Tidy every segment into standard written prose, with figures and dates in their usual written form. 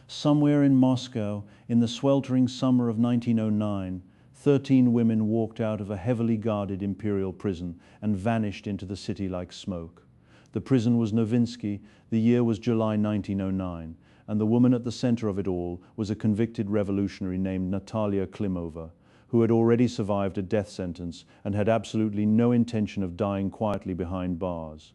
Somewhere in Moscow, in the sweltering summer of 1909, 13 women walked out of a heavily guarded imperial prison and vanished into the city like smoke. The prison was Novinsky, the year was July 1909, and the woman at the center of it all was a convicted revolutionary named Natalia Klimova, who had already survived a death sentence and had absolutely no intention of dying quietly behind bars.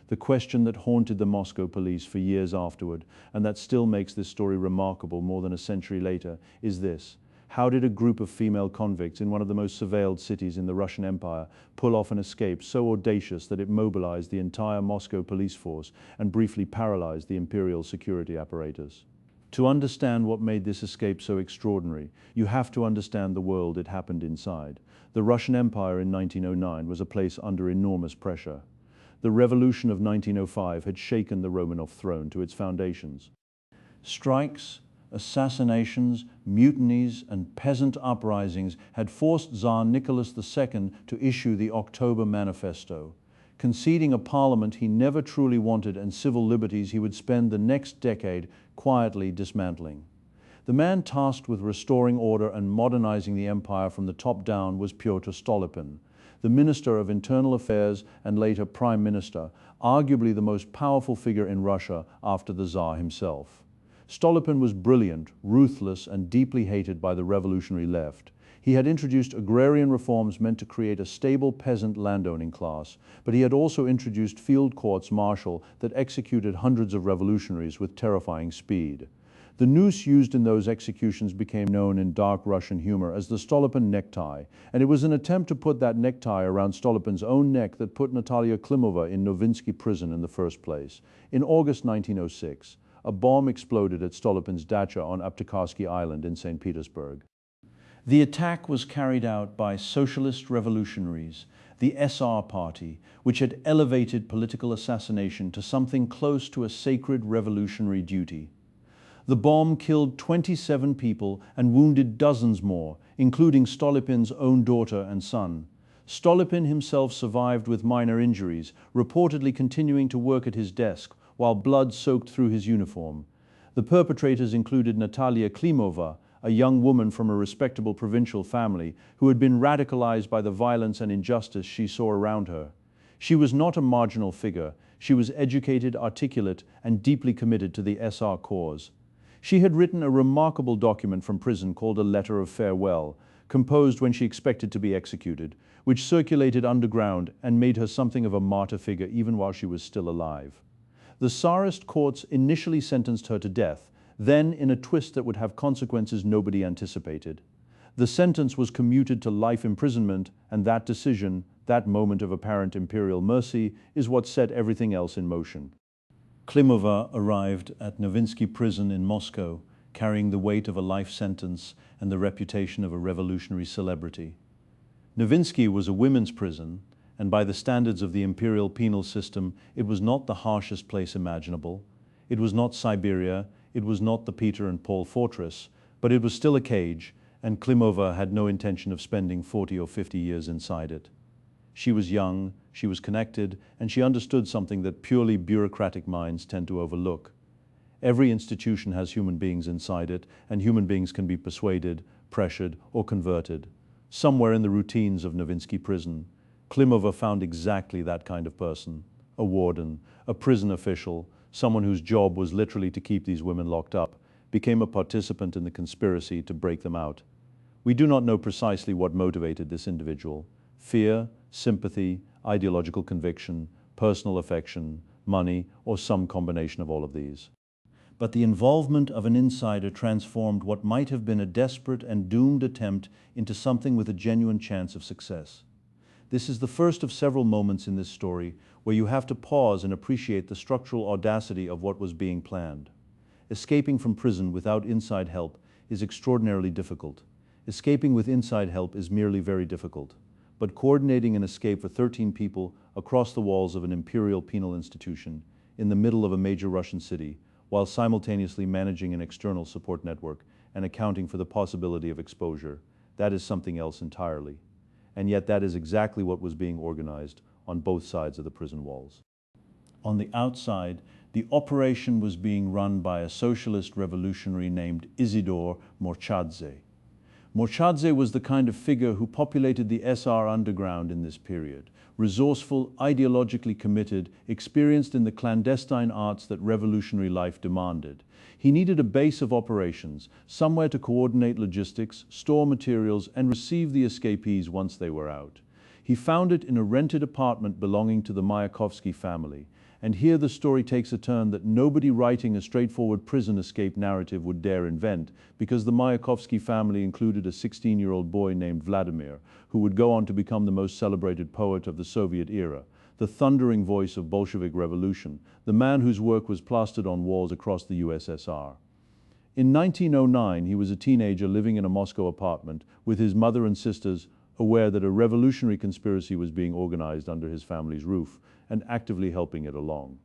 The question that haunted the Moscow police for years afterward, and that still makes this story remarkable more than a century later, is this: how did a group of female convicts in one of the most surveilled cities in the Russian Empire pull off an escape so audacious that it mobilized the entire Moscow police force and briefly paralyzed the imperial security apparatus? To understand what made this escape so extraordinary, you have to understand the world it happened inside. The Russian Empire in 1909 was a place under enormous pressure. The revolution of 1905 had shaken the Romanov throne to its foundations. Strikes, assassinations, mutinies, and peasant uprisings had forced Tsar Nicholas II to issue the October Manifesto, conceding a parliament he never truly wanted and civil liberties he would spend the next decade quietly dismantling. The man tasked with restoring order and modernizing the empire from the top down was Pyotr Stolypin, the Minister of Internal Affairs and later Prime Minister, arguably the most powerful figure in Russia after the Tsar himself. Stolypin was brilliant, ruthless, and deeply hated by the revolutionary left. He had introduced agrarian reforms meant to create a stable peasant landowning class, but he had also introduced field courts martial that executed hundreds of revolutionaries with terrifying speed. The noose used in those executions became known in dark Russian humor as the Stolypin necktie, and it was an attempt to put that necktie around Stolypin's own neck that put Natalia Klimova in Novinsky prison in the first place. In August 1906, a bomb exploded at Stolypin's dacha on Aptekarsky Island in St. Petersburg. The attack was carried out by socialist revolutionaries, the SR Party, which had elevated political assassination to something close to a sacred revolutionary duty. The bomb killed 27 people and wounded dozens more, including Stolypin's own daughter and son. Stolypin himself survived with minor injuries, reportedly continuing to work at his desk while blood soaked through his uniform. The perpetrators included Natalia Klimova, a young woman from a respectable provincial family who had been radicalized by the violence and injustice she saw around her. She was not a marginal figure. She was educated, articulate, and deeply committed to the SR cause. She had written a remarkable document from prison called a letter of farewell, composed when she expected to be executed, which circulated underground and made her something of a martyr figure even while she was still alive. The Tsarist courts initially sentenced her to death, then in a twist that would have consequences nobody anticipated. The sentence was commuted to life imprisonment, and that decision, that moment of apparent imperial mercy, is what set everything else in motion. Klimova arrived at Novinsky prison in Moscow, carrying the weight of a life sentence and the reputation of a revolutionary celebrity. Novinsky was a women's prison, and by the standards of the imperial penal system, it was not the harshest place imaginable. It was not Siberia, it was not the Peter and Paul fortress, but it was still a cage, and Klimova had no intention of spending 40 or 50 years inside it. She was young, she was connected, and she understood something that purely bureaucratic minds tend to overlook. Every institution has human beings inside it, and human beings can be persuaded, pressured, or converted. Somewhere in the routines of Novinsky prison, Klimova found exactly that kind of person: a warden, a prison official, someone whose job was literally to keep these women locked up, became a participant in the conspiracy to break them out. We do not know precisely what motivated this individual: fear, sympathy, ideological conviction, personal affection, money, or some combination of all of these. But the involvement of an insider transformed what might have been a desperate and doomed attempt into something with a genuine chance of success. This is the first of several moments in this story where you have to pause and appreciate the structural audacity of what was being planned. Escaping from prison without inside help is extraordinarily difficult. Escaping with inside help is merely very difficult. But coordinating an escape for 13 people across the walls of an imperial penal institution in the middle of a major Russian city, while simultaneously managing an external support network and accounting for the possibility of exposure, that is something else entirely. And yet that is exactly what was being organized on both sides of the prison walls. On the outside, The operation was being run by a socialist revolutionary named Isidor Morchadze. Morchadze was the kind of figure who populated the SR underground in this period. Resourceful, ideologically committed, experienced in the clandestine arts that revolutionary life demanded. He needed a base of operations, somewhere to coordinate logistics, store materials, and receive the escapees once they were out. He found it in a rented apartment belonging to the Mayakovsky family. And here the story takes a turn that nobody writing a straightforward prison escape narrative would dare invent, because the Mayakovsky family included a 16-year-old boy named Vladimir, who would go on to become the most celebrated poet of the Soviet era, the thundering voice of Bolshevik revolution, the man whose work was plastered on walls across the USSR. In 1909, he was a teenager living in a Moscow apartment with his mother and sisters, aware that a revolutionary conspiracy was being organized under his family's roof, and actively helping it along.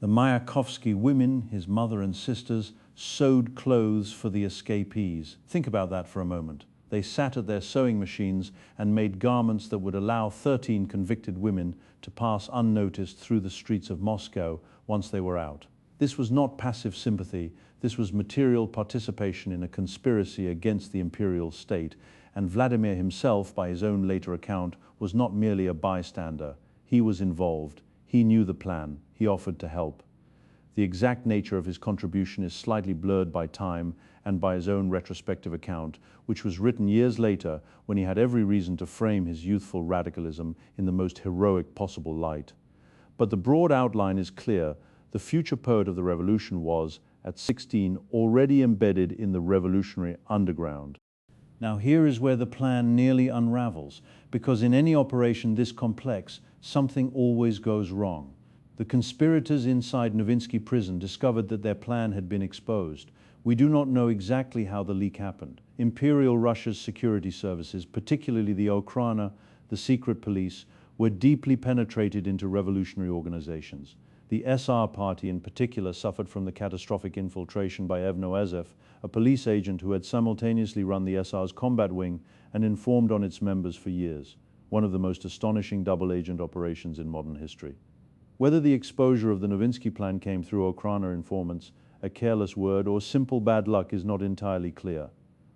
The Mayakovsky women, his mother and sisters, sewed clothes for the escapees. Think about that for a moment. They sat at their sewing machines and made garments that would allow 13 convicted women to pass unnoticed through the streets of Moscow once they were out. This was not passive sympathy, this was material participation in a conspiracy against the imperial state, and Vladimir himself, by his own later account, was not merely a bystander. He was involved. He knew the plan. He offered to help. The exact nature of his contribution is slightly blurred by time and by his own retrospective account, which was written years later when he had every reason to frame his youthful radicalism in the most heroic possible light. But the broad outline is clear. The future poet of the revolution was, at 16, already embedded in the revolutionary underground. Now here is where the plan nearly unravels, because in any operation this complex, something always goes wrong. The conspirators inside Novinsky prison discovered that their plan had been exposed. We do not know exactly how the leak happened. Imperial Russia's security services, particularly the Okhrana, the secret police, were deeply penetrated into revolutionary organizations. The SR party in particular suffered from the catastrophic infiltration by Evnoezev, a police agent who had simultaneously run the SR's combat wing and informed on its members for years. One of the most astonishing double-agent operations in modern history. Whether the exposure of the Novinsky plan came through Okhrana informants, a careless word, or simple bad luck is not entirely clear.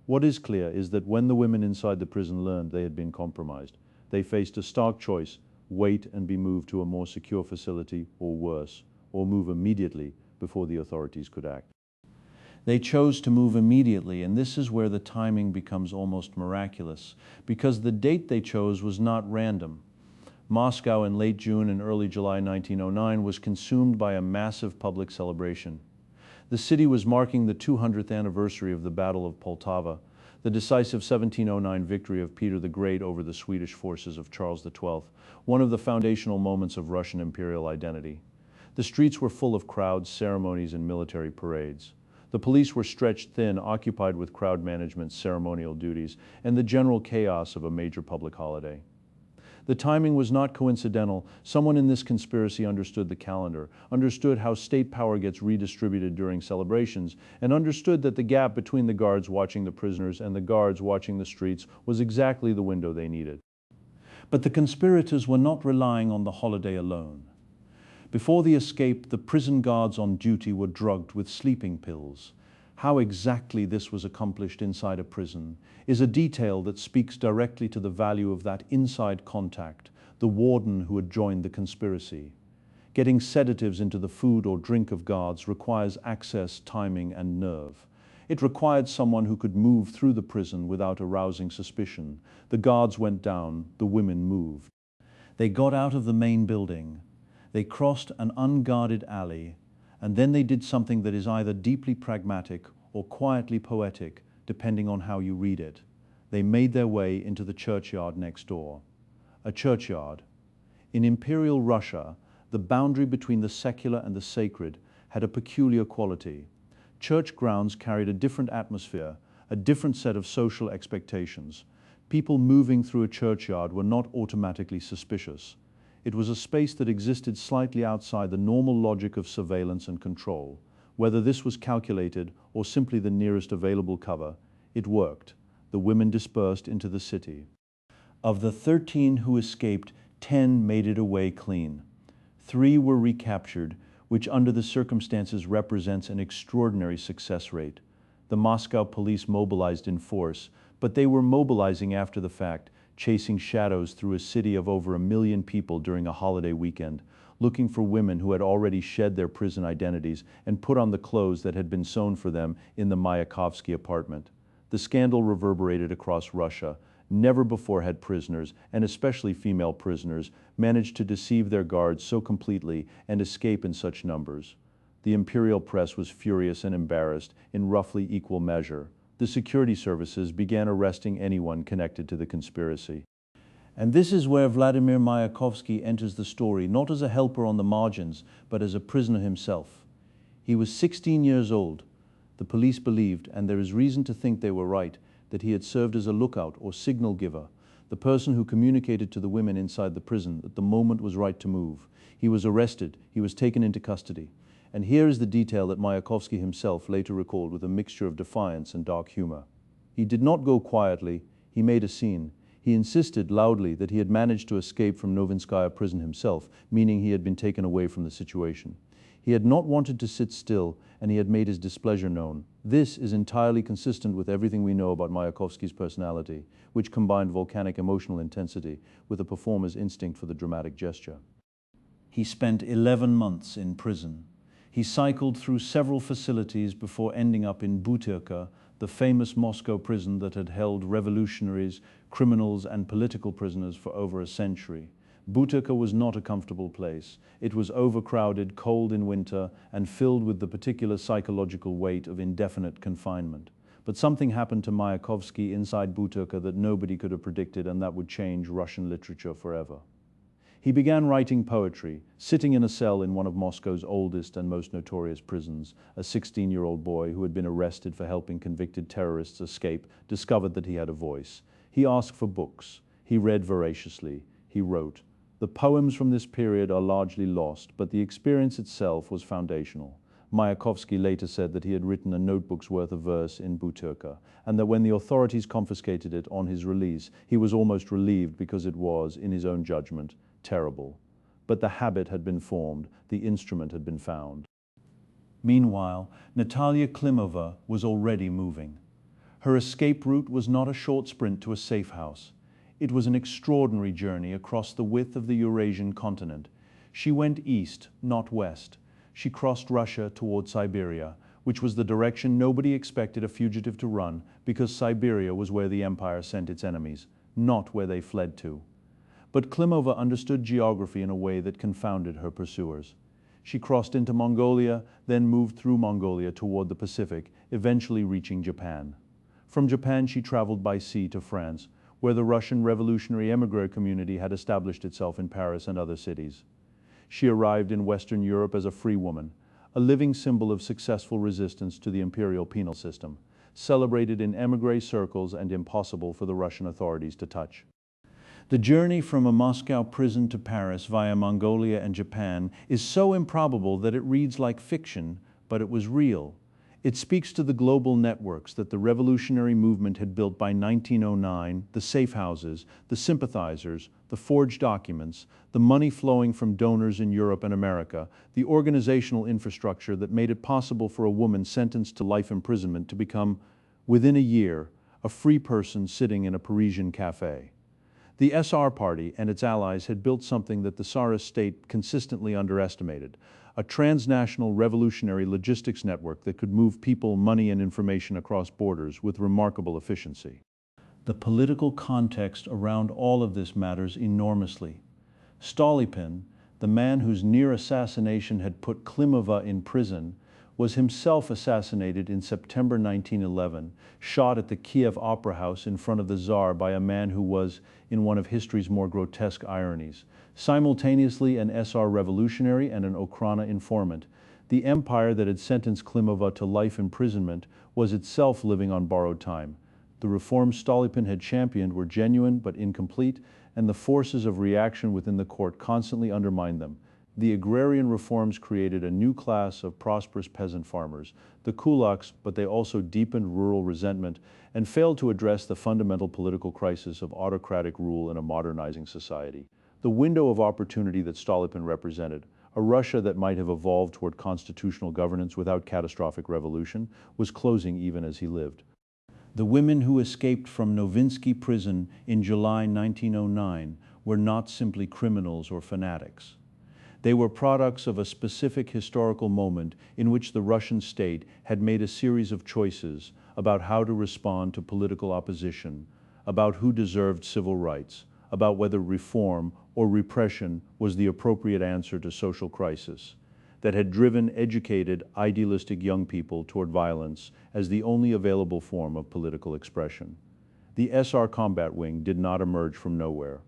What is clear is that when the women inside the prison learned they had been compromised, they faced a stark choice: wait and be moved to a more secure facility, or worse, or move immediately before the authorities could act. They chose to move immediately, and this is where the timing becomes almost miraculous, because the date they chose was not random. Moscow in late June and early July 1909 was consumed by a massive public celebration. The city was marking the 200th anniversary of the Battle of Poltava, the decisive 1709 victory of Peter the Great over the Swedish forces of Charles XII, one of the foundational moments of Russian imperial identity. The streets were full of crowds, ceremonies, and military parades. The police were stretched thin, occupied with crowd management, ceremonial duties, and the general chaos of a major public holiday. The timing was not coincidental. Someone in this conspiracy understood the calendar, understood how state power gets redistributed during celebrations, and understood that the gap between the guards watching the prisoners and the guards watching the streets was exactly the window they needed. But the conspirators were not relying on the holiday alone. Before the escape, the prison guards on duty were drugged with sleeping pills. How exactly this was accomplished inside a prison is a detail that speaks directly to the value of that inside contact, the warden who had joined the conspiracy. Getting sedatives into the food or drink of guards requires access, timing, and nerve. It required someone who could move through the prison without arousing suspicion. The guards went down, the women moved. They got out of the main building. They crossed an unguarded alley, and then they did something that is either deeply pragmatic or quietly poetic, depending on how you read it. They made their way into the churchyard next door. A churchyard. In Imperial Russia, the boundary between the secular and the sacred had a peculiar quality. Church grounds carried a different atmosphere, a different set of social expectations. People moving through a churchyard were not automatically suspicious. It was a space that existed slightly outside the normal logic of surveillance and control. Whether this was calculated or simply the nearest available cover, it worked. The women dispersed into the city. Of the 13 who escaped, 10 made it away clean. 3 were recaptured, which under the circumstances represents an extraordinary success rate. The Moscow police mobilized in force, but they were mobilizing after the fact, chasing shadows through a city of over 1 million people during a holiday weekend, looking for women who had already shed their prison identities and put on the clothes that had been sewn for them in the Mayakovsky apartment. The scandal reverberated across Russia. Never before had prisoners, and especially female prisoners, managed to deceive their guards so completely and escape in such numbers. The imperial press was furious and embarrassed in roughly equal measure. The security services began arresting anyone connected to the conspiracy. And this is where Vladimir Mayakovsky enters the story, not as a helper on the margins, but as a prisoner himself. He was 16 years old. The police believed, and there is reason to think they were right, that he had served as a lookout or signal giver, the person who communicated to the women inside the prison that the moment was right to move. He was arrested, he was taken into custody. And here is the detail that Mayakovsky himself later recalled with a mixture of defiance and dark humor. He did not go quietly, he made a scene. He insisted loudly that he had managed to escape from Novinskaya prison himself, meaning he had been taken away from the situation. He had not wanted to sit still, and he had made his displeasure known. This is entirely consistent with everything we know about Mayakovsky's personality, which combined volcanic emotional intensity with a performer's instinct for the dramatic gesture. He spent 11 months in prison. He cycled through several facilities before ending up in Butyrka, the famous Moscow prison that had held revolutionaries, criminals, and political prisoners for over a century. Butyrka was not a comfortable place. It was overcrowded, cold in winter, and filled with the particular psychological weight of indefinite confinement. But something happened to Mayakovsky inside Butyrka that nobody could have predicted, and that would change Russian literature forever. He began writing poetry, sitting in a cell in one of Moscow's oldest and most notorious prisons. A 16-year-old boy who had been arrested for helping convicted terrorists escape discovered that he had a voice. He asked for books. He read voraciously. He wrote. The poems from this period are largely lost, but the experience itself was foundational. Mayakovsky later said that he had written a notebook's worth of verse in Butyrka, and that when the authorities confiscated it on his release, he was almost relieved because it was, in his own judgment, terrible. But the habit had been formed, the instrument had been found. Meanwhile, Natalia Klimova was already moving. Her escape route was not a short sprint to a safe house. It was an extraordinary journey across the width of the Eurasian continent. She went east, not west. She crossed Russia toward Siberia, which was the direction nobody expected a fugitive to run, because Siberia was where the empire sent its enemies, not where they fled to. But Klimova understood geography in a way that confounded her pursuers. She crossed into Mongolia, then moved through Mongolia toward the Pacific, eventually reaching Japan. From Japan she traveled by sea to France, where the Russian revolutionary émigré community had established itself in Paris and other cities. She arrived in Western Europe as a free woman, a living symbol of successful resistance to the imperial penal system, celebrated in émigré circles and impossible for the Russian authorities to touch. The journey from a Moscow prison to Paris via Mongolia and Japan is so improbable that it reads like fiction, but it was real. It speaks to the global networks that the revolutionary movement had built by 1909, the safe houses, the sympathizers, the forged documents, the money flowing from donors in Europe and America, the organizational infrastructure that made it possible for a woman sentenced to life imprisonment to become, within a year, a free person sitting in a Parisian cafe. The SR Party and its allies had built something that the Tsarist state consistently underestimated, a transnational revolutionary logistics network that could move people, money, and information across borders with remarkable efficiency. The political context around all of this matters enormously. Stolypin, the man whose near assassination had put Klimova in prison, was himself assassinated in September 1911, shot at the Kiev Opera House in front of the Tsar by a man who was, in one of history's more grotesque ironies, simultaneously an SR revolutionary and an Okhrana informant. The empire that had sentenced Klimova to life imprisonment was itself living on borrowed time. The reforms Stolypin had championed were genuine but incomplete, and the forces of reaction within the court constantly undermined them. The agrarian reforms created a new class of prosperous peasant farmers, the kulaks, but they also deepened rural resentment and failed to address the fundamental political crisis of autocratic rule in a modernizing society. The window of opportunity that Stolypin represented, a Russia that might have evolved toward constitutional governance without catastrophic revolution, was closing even as he lived. The women who escaped from Novinsky prison in July 1909 were not simply criminals or fanatics. They were products of a specific historical moment in which the Russian state had made a series of choices about how to respond to political opposition, about who deserved civil rights, about whether reform or repression was the appropriate answer to social crisis, that had driven educated, idealistic young people toward violence as the only available form of political expression. The SR Combat Wing did not emerge from nowhere.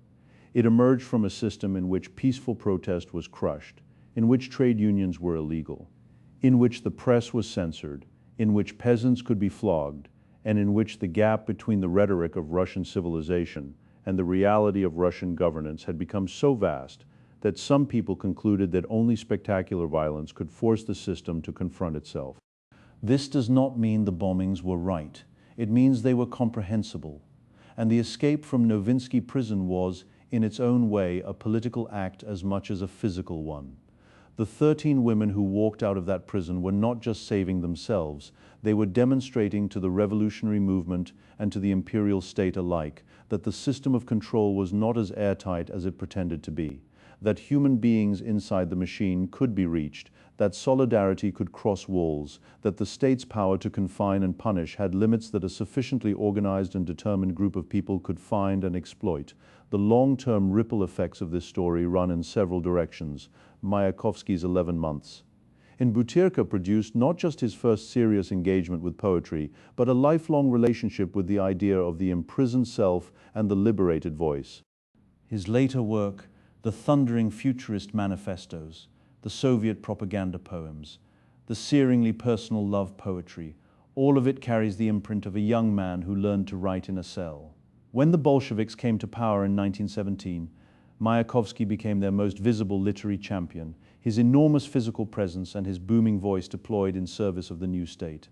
It emerged from a system in which peaceful protest was crushed, in which trade unions were illegal, in which the press was censored, in which peasants could be flogged, and in which the gap between the rhetoric of Russian civilization and the reality of Russian governance had become so vast that some people concluded that only spectacular violence could force the system to confront itself. This does not mean the bombings were right. It means they were comprehensible. And the escape from Novinsky prison was, in its own way, a political act as much as a physical one. The 13 women who walked out of that prison were not just saving themselves, they were demonstrating to the revolutionary movement and to the imperial state alike that the system of control was not as airtight as it pretended to be, that human beings inside the machine could be reached, that solidarity could cross walls, that the state's power to confine and punish had limits that a sufficiently organized and determined group of people could find and exploit. The long-term ripple effects of this story run in several directions. Mayakovsky's 11 Months. In Butyrka produced not just his first serious engagement with poetry, but a lifelong relationship with the idea of the imprisoned self and the liberated voice. His later work, the thundering futurist manifestos, the Soviet propaganda poems, the searingly personal love poetry, all of it carries the imprint of a young man who learned to write in a cell. When the Bolsheviks came to power in 1917, Mayakovsky became their most visible literary champion, his enormous physical presence and his booming voice deployed in service of the new state.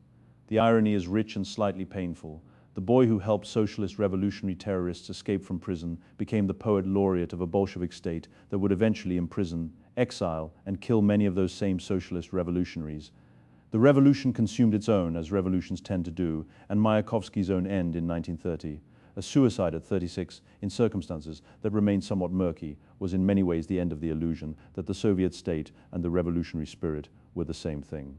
The irony is rich and slightly painful. The boy who helped socialist revolutionary terrorists escape from prison became the poet laureate of a Bolshevik state that would eventually imprison, exile, and kill many of those same socialist revolutionaries. The revolution consumed its own, as revolutions tend to do, and Mayakovsky's own end in 1930. A suicide at 36, in circumstances that remained somewhat murky, was in many ways the end of the illusion that the Soviet state and the revolutionary spirit were the same thing.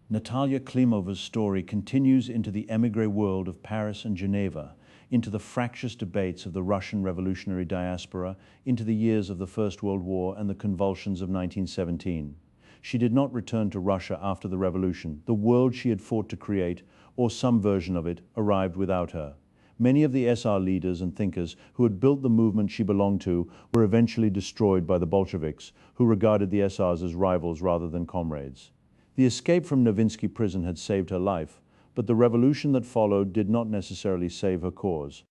Natalia Klimova's story continues into the émigré world of Paris and Geneva, into the fractious debates of the Russian revolutionary diaspora, into the years of the First World War and the convulsions of 1917. She did not return to Russia after the revolution. The world she had fought to create, or some version of it, arrived without her. Many of the SR leaders and thinkers who had built the movement she belonged to were eventually destroyed by the Bolsheviks, who regarded the SRs as rivals rather than comrades. The escape from Novinsky prison had saved her life, but the revolution that followed did not necessarily save her cause.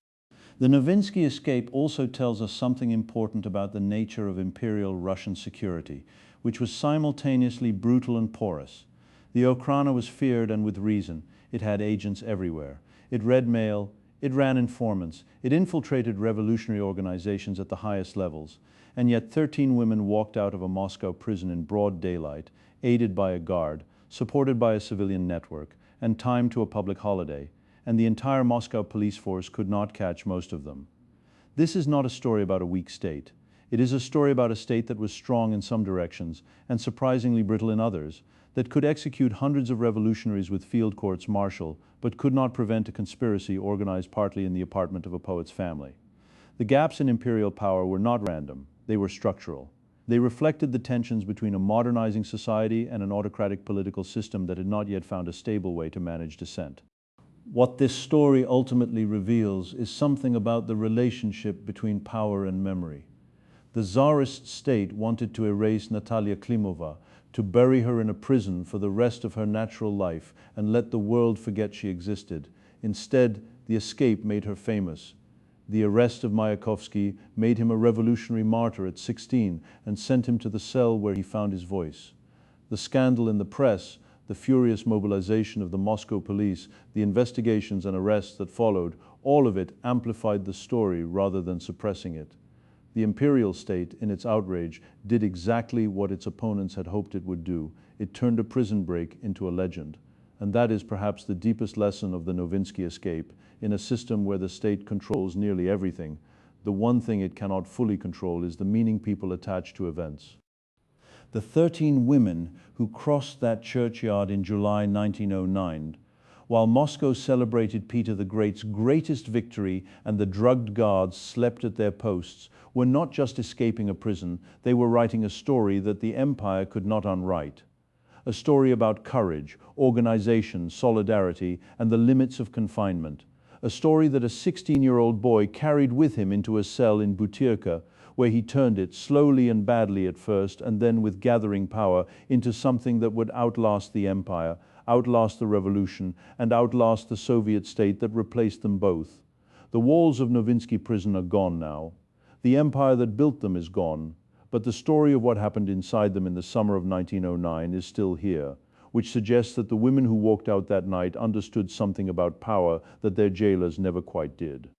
The Novinsky escape also tells us something important about the nature of imperial Russian security, which was simultaneously brutal and porous. The Okhrana was feared, and with reason. It had agents everywhere. It read mail. It ran informants. It infiltrated revolutionary organizations at the highest levels. And yet 13 women walked out of a Moscow prison in broad daylight, aided by a guard, supported by a civilian network, and timed to a public holiday, and the entire Moscow police force could not catch most of them. This is not a story about a weak state. It is a story about a state that was strong in some directions and surprisingly brittle in others, that could execute hundreds of revolutionaries with field courts martial, but could not prevent a conspiracy organized partly in the apartment of a poet's family. The gaps in imperial power were not random, they were structural. They reflected the tensions between a modernizing society and an autocratic political system that had not yet found a stable way to manage dissent. What this story ultimately reveals is something about the relationship between power and memory. The Tsarist state wanted to erase Natalia Klimova, to bury her in a prison for the rest of her natural life and let the world forget she existed. Instead, the escape made her famous. The arrest of Mayakovsky made him a revolutionary martyr at 16 and sent him to the cell where he found his voice. The scandal in the press, the furious mobilization of the Moscow police, the investigations and arrests that followed, all of it amplified the story rather than suppressing it. The imperial state, in its outrage, did exactly what its opponents had hoped it would do. It turned a prison break into a legend. And that is perhaps the deepest lesson of the Novinsky escape. In a system where the state controls nearly everything, the one thing it cannot fully control is the meaning people attach to events. The 13 women who crossed that churchyard in July 1909, while Moscow celebrated Peter the Great's greatest victory and the drugged guards slept at their posts, were not just escaping a prison, they were writing a story that the empire could not unwrite. A story about courage, organization, solidarity, and the limits of confinement. A story that a 16-year-old boy carried with him into a cell in Butyrka, where he turned it, slowly and badly at first, and then with gathering power, into something that would outlast the empire, outlast the revolution, and outlast the Soviet state that replaced them both. The walls of Novinsky prison are gone now. The empire that built them is gone, but the story of what happened inside them in the summer of 1909 is still here, which suggests that the women who walked out that night understood something about power that their jailers never quite did.